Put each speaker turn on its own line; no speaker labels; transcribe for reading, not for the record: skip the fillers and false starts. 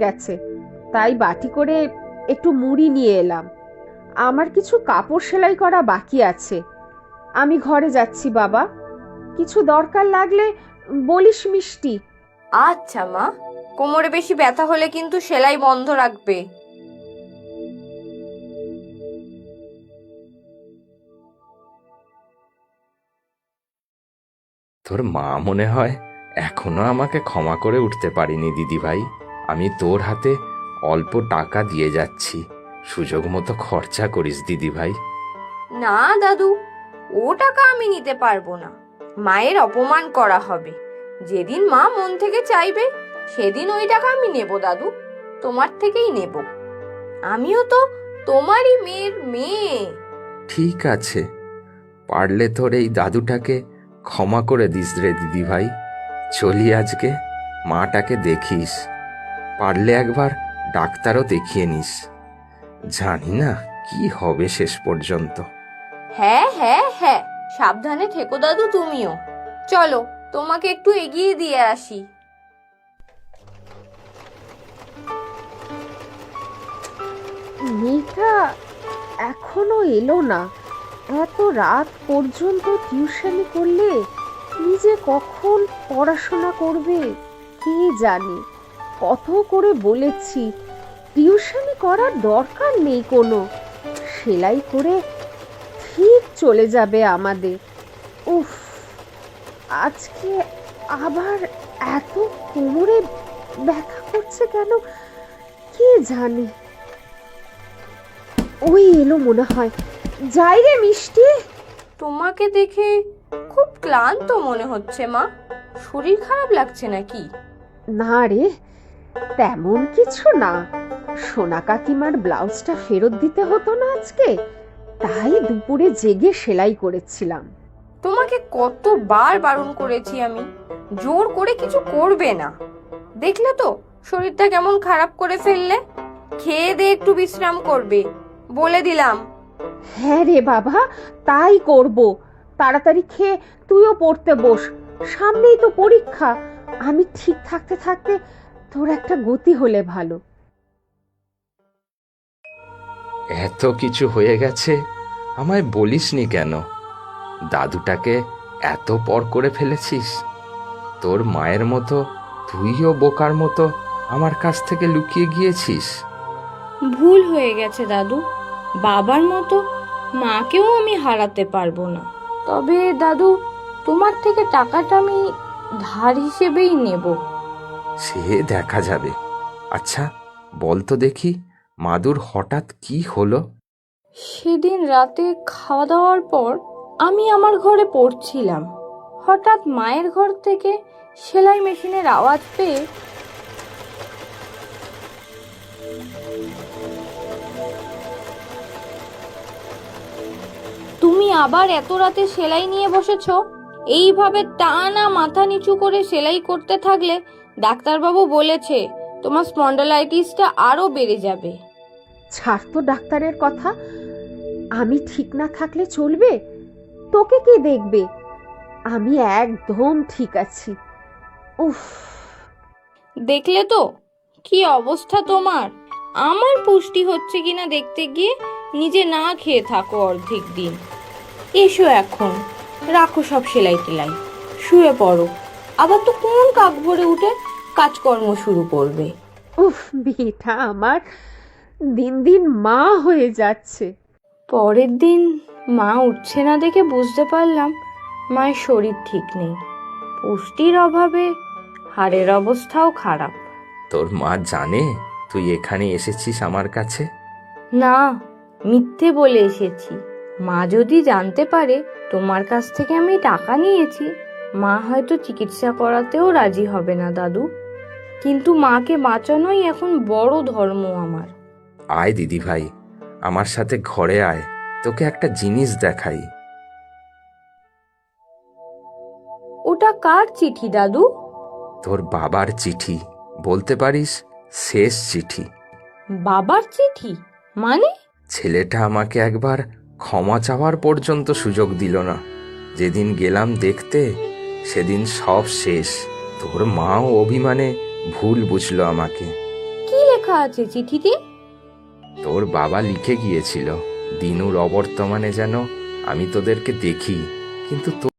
গেছে, তাই বাটি করে একটু মুড়ি নিয়ে এলাম। আমার কিছু কাপড় সেলাই করা বাকি আছে। আমি ঘরে যাচ্ছি বাবা, কিছু দরকার লাগলে বলিস মিষ্টি।
আচ্ছা মা, কোমরে বেশি ব্যথা হলে কিন্তু সেলাই বন্ধ রাখবে।
তোর মা মনে হয় এখনো আমাকে ক্ষমা করে উঠতে পারিনি দিদি ভাই। আমি তোর হাতে অল্প টাকা দিয়ে যাচ্ছি, সুযোগ মতো খরচা করিস দিদি ভাই।
না দাদু, ও টাকা আমি নিতে পারবো না। মায়ের অপমান করা হবে। যেদিন মা মন থেকে চাইবে সেদিন ওই টাকা আমি নেব দাদু, তোমার থেকেই নেব। আমিও তো তোমারই মেয়ের মেয়ে।
ঠিক আছে, পারলে তোর এই দাদুটাকে ক্ষমা করে দিস রে দিদি ভাই। চলি আজকে, মাটাকে দেখিস, পারলে একবার ডাক্তারও দেখিয়ে নিস। জানি না কি হবে শেষ পর্যন্ত।
হ্যাঁ হ্যাঁ হ্যাঁ, সাবধানে থেকো দাদু তুমিও। চলো তোমাকে একটু এগিয়ে দিয়ে আসি।
মেয়েটা এখনো এলো না। এত রাত পর্যন্ত টিউশনি করলে নিজে কখন পড়াশোনা করবে কে জানে। কত করে বলেছি টিউশনি করার দরকার নেই কোনো, সেলাই করে ঠিক চলে যাবে আমাদের। উফ, আজকে আবার এত কোমরে ব্যথা করছে কেন কে জানে। ওই এলো মনে হয়, যাই রে মিষ্টি।
তোমাকে দেখে খুব ক্লান্ত মনে হচ্ছে মা, শরীর খারাপ লাগছে নাকি?
না রে, তেমন কিছু না। সোনা কাকিমার ব্লাউজটা ফেরত দিতে হতো না আজকে, তাই দুপুরে জেগে সেলাই করেছিলাম।
তোমাকে কতবার বারণ করেছি আমি, জোর করে কিছু করবে না। দেখলে তো শরীরটা কেমন খারাপ করে ফেললে। খেয়ে দিয়ে একটু বিশ্রাম করবে, বলে দিলাম।
হ্যাঁ রে বাবা, তাই করব। তাড়াতাড়ি খেয়ে তুইও পড়তে বস, সামনেই তো পরীক্ষা। আমি ঠিক থাকতে থাকতে তোর একটা গতি হলে ভালো।
এত কিছু হয়ে গেছে, আমায় বলিসনি কেন? দাদুটাকে এত পর করে ফেলেছিস। তোর মায়ের মতো তুইও বোকার মতো আমার কাছ থেকে লুকিয়ে গিয়েছিস।
ভুল হয়ে গেছে দাদু, বাবার মতো মাকেও আমি হারাতে পারবো না। তবে দাদু, তোমার থেকে টাকাটা আমি ধার হিসেবেই নেব।
সে দেখা যাবে। আচ্ছা বল তো দেখি, মাদুর হঠাৎ কি হলো?
সেদিন রাতে খাওয়া দাওয়ার পর আমি আমার ঘরে পড়ছিলাম, হঠাৎ মায়ের ঘর থেকে সেলাই মেশিনের আওয়াজ পেয়ে তুমি আবার এত রাতে সেলাই নিয়ে বসেছো। এইভাবে টানা মাথা নিচু করে সেলাই করতে থাকলে ডাক্তারবাবু বলেছে তোমার স্পন্ডালাইটিসটা আরো বেড়ে যাবে।
ছাড় তো ডাক্তারের কথা, আমি ঠিক না থাকলে চলবে? তোকে কে দেখবে? আমি একদম ঠিক আছি। উফ,
দেখলে তো কি অবস্থা তোমার। আমার পুষ্টি হচ্ছে কিনা দেখতে গিয়ে নিজে না খেয়ে থাকো অর্ধেক দিন। এসো এখন, রাখো সব সেলাই টেলাই, শুয়ে পড়ো। আবার তো কোন কাক ভরে উঠে কাজকর্ম শুরু করবে।
উফ, মেয়েটা আমার দিন দিন মা হয়ে যাচ্ছে।
পরের দিন মা উঠছে না দেখে বুঝতে পারলাম মায়ের শরীর ঠিক নেই। পুষ্টির অভাবে হাড়ের অবস্থাও খারাপ।
তোর মা জানে তুই এখানে এসেছিস আমার কাছে?
না, মিথ্যে বলে এসেছি। মা যদি জানতে পারে তোমার কাছ থেকে আমি টাকা নিয়েছি, মা হয়তো চিকিৎসা করাতেও রাজি হবে না দাদু। কিন্তু মাকে বাঁচানোই এখন বড় ধর্ম আমার।
আয় দিদি ভাই, আমার সাথে ঘরে আয়, তোকে একটা জিনিস দেখাই।
ওটা কার চিঠি দাদু?
তোর বাবার চিঠি, বলতে পারিস শেষ চিঠি।
বাবার চিঠি মানে?
ছেলেটা আমাকে একবার ক্ষমা চাওয়ার পর্যন্ত সুযোগ দিল না। যেদিন গেলাম দেখতে সেদিন সব শেষ। তোর মাও অভিমানে ভুল বুঝলো আমাকে।
কি লেখা আছে চিঠিতে?
তোর বাবা লিখে গিয়েছিল, দিনুর অবর্তমানে যেন আমি তোদেরকে দেখি, কিন্তু